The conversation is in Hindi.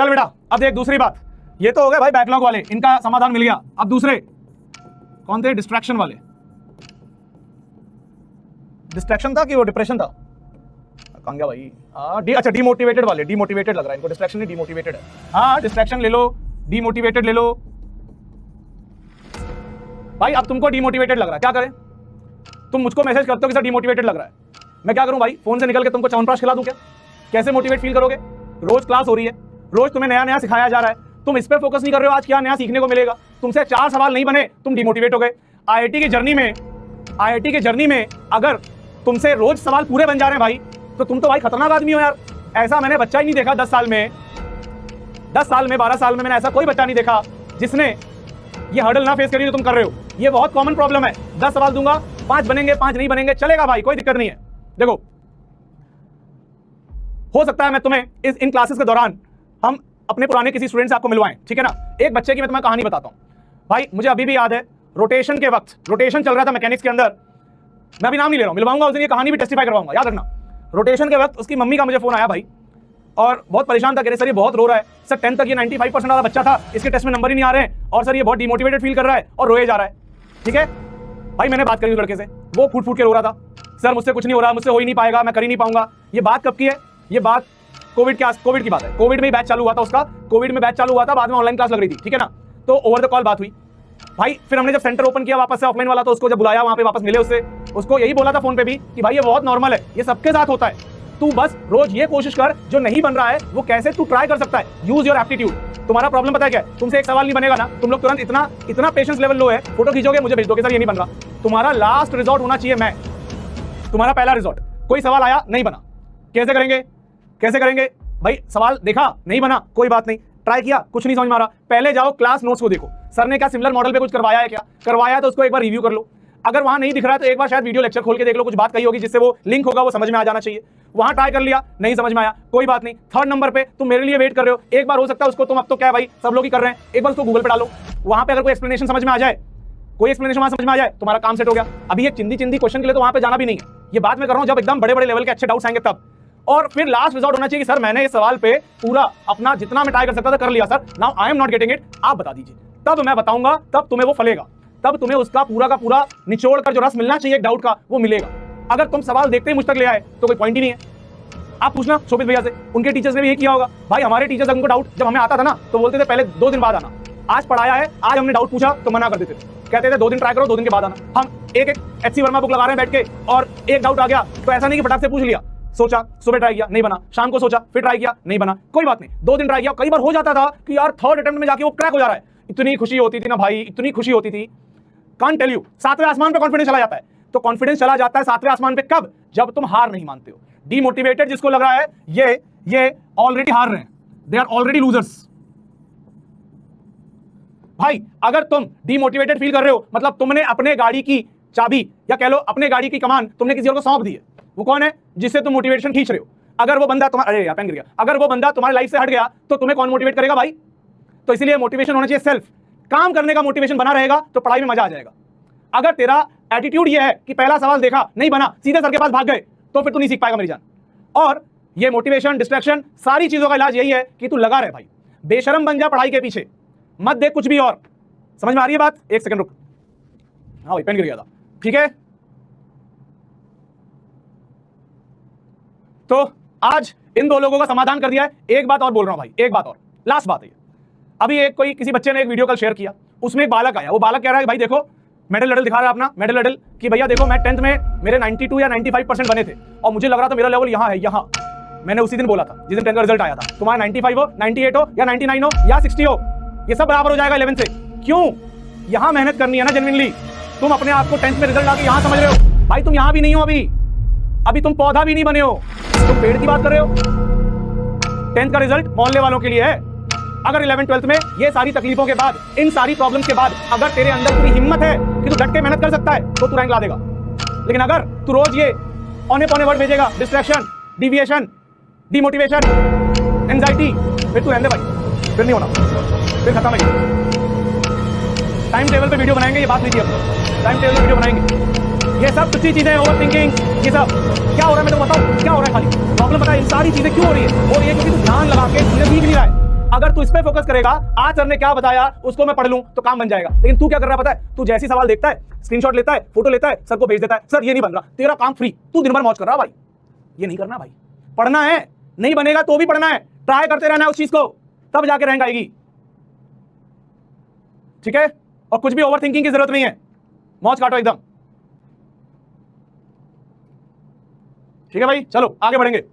चल बेटा, अब देख दूसरी बात। ये तो हो गए भाई बैकलॉग वाले, इनका समाधान मिल गया। अब दूसरे कौन थे? डिस्ट्रैक्शन वाले। डिस्ट्रैक्शन था कि वो डिप्रेशन था? कहाँ गया भाई? अच्छा डीमोटिवेटेड वाले। डीमोटिवेटेड लग रहा है इनको, डिस्ट्रैक्शन नहीं डीमोटिवेटेड है। हाँ डिस्ट्रैक्शन ले लो, डीमोटिवेटेड ले लो। भाई अब तुमको डीमोटिवेटेड लग रहा है, क्या करें? तुम मुझको मैसेज करते हो कि सर डीमोटिवेटेड लग रहा है, मैं क्या करूं भाई? फोन से निकल के तुमको च्यवनप्राश खिला दूं क्या? कैसे मोटिवेट फील करोगे? रोज क्लास हो रही है, रोज तुम्हें नया नया सिखाया जा रहा है, तुम इस पे फोकस नहीं कर रहे हो आज क्या नया सीखने को मिलेगा। तुमसे 4 सवाल नहीं बने, तुम डिमोटिवेट हो गए। आईआईटी की जर्नी में अगर तुमसे रोज सवाल पूरे बन जा रहे हैं भाई, तो तुम तो भाई खतरनाक आदमी हो यार। ऐसा मैंने बच्चा ही नहीं देखा 10 साल में 12 साल में मैंने ऐसा कोई बच्चा नहीं देखा जिसने ये हर्डल ना फेस करी जो तुम कर रहे हो। ये बहुत कॉमन प्रॉब्लम है। 10 सवाल दूंगा, 5 बनेंगे, 5 नहीं बनेंगे, चलेगा भाई, कोई दिक्कत नहीं है। देखो हो सकता है मैं तुम्हें इन क्लासेस के दौरान हम अपने पुराने किसी स्टूडेंट से आपको मिलवाएं, ठीक है ना। एक बच्चे की मैं तुम्हें कहानी बताता हूं भाई। मुझे अभी भी याद है, रोटेशन के वक्त, रोटेशन चल रहा था मैकेनिक्स के अंदर, मैं अभी नाम नहीं ले रहा हूं, मिलवाऊंगा उस दिन, ये कहानी भी टेस्टिफाई करवाऊंगा, याद रखना। रोटेशन के वक्त उसकी मम्मी का मुझे फोन आया भाई, और बहुत परेशान था, कह रहे सर ये बहुत रो रहा है सर, 10th तक ये 95% वाला बच्चा था, इसके टेस्ट में नंबर ही नहीं आ रहे हैं, और सर ये बहुत डिमोटिवेटेड फील कर रहा है और रोए जा रहा है। ठीक है भाई, मैंने बात करी उस लड़के से, वो फूट फूट के रो रहा था, सर मुझसे कुछ नहीं हो रहा, मुझसे हो ही नहीं पाएगा, मैं कर ही नहीं पाऊंगा। ये बात कब की है? ये बात कोविड की बात है। कोविड में ही बैच चालू हुआ था उसका, कोविड में बैच चालू हुआ था, बाद में ऑनलाइन क्लास लग रही थी, ठीक है ना। तो ओवर द कॉल बात हुई भाई। फिर हमने जब सेंटर ओपन किया वापस से ऑफलाइन वाला, तो उसको जब बुलाया वहां पे वापस मिले उससे, उसको यही बोला था फोन पे भी कि भाई ये बहुत नॉर्मल है, ये सबके साथ होता है, तू बस रोज ये कोशिश कर, जो नहीं बन रहा है वो कैसे तू ट्राई कर सकता है, यूज योर एप्टीट्यूड। तुम्हारा प्रॉब्लम पता है क्या है? तुमसे एक सवाल नहीं बनेगा ना, तुम लोग तुरंत इतना पेशेंस लेवल लो है, फोटो खींचोगे मुझे भेज दोगे सर ये नहीं बन रहा। तुम्हारा लास्ट रिजॉर्ट होना चाहिए मैं, तुम्हारा पहला रिजॉर्ट। कोई सवाल आया नहीं बना, कैसे करेंगे भाई? सवाल देखा नहीं बना, कोई बात नहीं, ट्राई किया कुछ नहीं समझ में आ रहा, पहले जाओ क्लास नोट्स को देखो, सर ने क्या सिमिलर मॉडल पे कुछ करवाया है क्या? करवाया है तो उसको एक बार रिव्यू कर लो। अगर वहां नहीं दिख रहा है तो एक बार शायद वीडियो लेक्चर खोल के देख लो, कुछ बात कही होगी जिससे वो लिंक होगा, वो समझ में आ जाना चाहिए। वहां ट्राई कर लिया, नहीं समझ में आया, कोई बात नहीं। 3rd नंबर पे तुम मेरे लिए वेट कर रहे हो, एक बार हो सकता है उसको तुम, अब तो क्या है भाई सब लोग ही कर रहे हैं, एक बार उसको गूगल पे डालो, वहां पे अगर कोई एक्सप्लेनेशन समझ में आ जाए, तुम्हारा काम सेट हो गया। अभी ये चिंदी क्वेश्चन के लिए तो वहां पे जाना भी नहीं है, ये बात मैं कर रहा हूं जब एकदम बड़े लेवल के अच्छे डाउट्स आएंगे तब। और फिर लास्ट रिजॉर्ट होना चाहिए कि सर मैंने इस सवाल पे पूरा अपना जितना मैं ट्राई कर सकता था कर लिया sir, now I am not getting it, आप बता दीजिए, तब मैं बताऊंगा, तब तुम्हें वो फलेगा, तब तुम्हें उसका पूरा का पूरा निचोड़ कर जो रस मिलना चाहिए डाउट का वो मिलेगा। अगर तुम सवाल देखते ही मुझ तक ले आए तो कोई पॉइंट ही नहीं है। आप पूछना शोभित भैया से, उनके टीचर्स ने भी ये किया होगा भाई। हमारे टीचर्स उनको डाउट जब हमें आता था ना तो बोलते थे पहले 2 दिन बाद आना, आज पढ़ाया है, आज हमने डाउट पूछा तो मना कर देते थे, कहते थे 2 दिन ट्राई करो, 2 दिन के बाद आना। हम एक एचसी वर्मा बुक लगा रहे हैं बैठ के, और एक डाउट आ गया तो ऐसा नहीं कि फटाक से पूछ लिया, सोचा सुबह ट्राई किया नहीं बना, शाम को सोचा फिर ट्राई किया नहीं बना, कोई बात नहीं, 2 दिन ट्राई किया। कई बार हो जाता था कि यार 3rd अटेम्प्ट में जाके वो क्रैक हो जा रहा है, इतनी खुशी होती थी ना भाई, इतनी खुशी होती थी, कांट टेल यू। 7वें आसमान पे कॉन्फिडेंस चला जाता है। तो कॉन्फिडेंस चला जाता है 7वें आसमान पे कब? जब तुम हार नहीं मानते हो। डीमोटिवेटेड जिसको लग रहा है ये ऑलरेडी हार रहे हैं, दे आर ऑलरेडी लूजर्स। भाई अगर तुम डीमोटिवेटेड फील कर रहे हो, मतलब तुमने अपने गाड़ी की चाबी या कह लो अपने गाड़ी की कमान तुमने किसी और को सौंप दी है। वो कौन है? जिससे तुम मोटिवेशन खींच रहे हो। अगर वो बंदा तुम्हारे, अरे यार पेन गिर गया, अगर वो बंदा तुम्हारी लाइफ से हट गया तो तुम्हें कौन मोटिवेट करेगा भाई? तो इसीलिए मोटिवेशन होना चाहिए सेल्फ, काम करने का मोटिवेशन बना रहेगा तो पढ़ाई में मजा आ जाएगा। अगर तेरा एटीट्यूड ये है कि पहला सवाल देखा नहीं बना, सीधे सर के पास भाग गए, तो फिर तू नहीं सीख पाएगा मेरी जान। और ये मोटिवेशन, डिस्ट्रैक्शन, सारी चीजों का इलाज यही है कि तू लगा रहे भाई, बेशरम बन जा पढ़ाई के पीछे, मत देख कुछ भी और। समझ में आ रही है बात? एक सेकंड रुक, हाँ भाई पेन गिर गया था, ठीक है। तो आज इन 2 लोगों का समाधान कर दिया है। एक बात और बोल रहा हूं भाई, एक बात और, लास्ट बात है। अभी किसी बच्चे ने एक वीडियो कल शेयर किया, उसमें एक बालक आया, वो बालक कह रहा है भाई देखो मेडल दिखा रहा है अपना मेडल कि भैया देखो मैं 10th में मेरे 92 या 95% बने थे और मुझे लग रहा था मेरा लेवल यहाँ है, यहाँ। मैंने उसी दिन बोला था जिस दिन 10th का रिजल्ट आया था, तुम्हारा 95 हो, 98 हो या 99 हो या 60 हो, ये सब बराबर हो जाएगा 11th से। क्यों? यहाँ मेहनत करनी है ना जेन्युइनली। तुम अपने आप को 10th में रिजल्ट आके यहाँ समझ रहे हो भाई, तुम यहाँ भी नहीं हो, अभी तुम पौधा भी नहीं बने हो, तुम पेड़ की बात कर रहे हो। 10th का रिजल्ट मोहल्ले वालों के लिए है। अगर 11th 12th में ये सारी तकलीफों के बाद, इन सारी प्रॉब्लम्स के बाद अगर तेरे अंदर पूरी हिम्मत है कि तू डट के मेहनत कर सकता है तो तू रैंक ला देगा। लेकिन अगर तू रोज ये औने पौने वर्ड भेजेगा, डिस्ट्रैक्शन, डिविएशन, डिमोटिवेशन, एंजाइटी, फिर तू रहने दे भाई, फिर नहीं होना, फिर खत्म है। टाइम टेबल पे वीडियो बनाएंगे, ये बात नहीं थी, अब टाइम टेबल पे वीडियो बनाएंगे। ये सब तुच्छी चीजें, ओवर थिंकिंग, ये सब क्या हो रहा है मैं तो बताऊं क्या हो रहा है। खाली प्रॉब्लम पता है इन सारी चीजें क्यों हो रही है? क्योंकि तू ध्यान लगा के तुझे सीख नहीं रहा है। अगर तू इस पे फोकस करेगा, आज सर ने क्या बताया उसको मैं पढ़ लूं तो काम बन जाएगा। लेकिन तू क्या कर रहा है पता है? तू जैसी सवाल देखता है, स्क्रीनशॉट लेता है, फोटो लेता है, सर को भेज देता है, सर ये नहीं बन रहा, तेरा काम फ्री, तू दिन भर मौज कर रहा भाई। ये नहीं करना भाई, पढ़ना है, नहीं बनेगा तो भी पढ़ना है, ट्राई करते रहना है उस चीज को, तब जाके रैंक आएगी। ठीक है? और कुछ भी ओवर थिंकिंग की जरूरत नहीं है, मौज काटो एकदम। ठीक है भाई, चलो आगे बढ़ेंगे।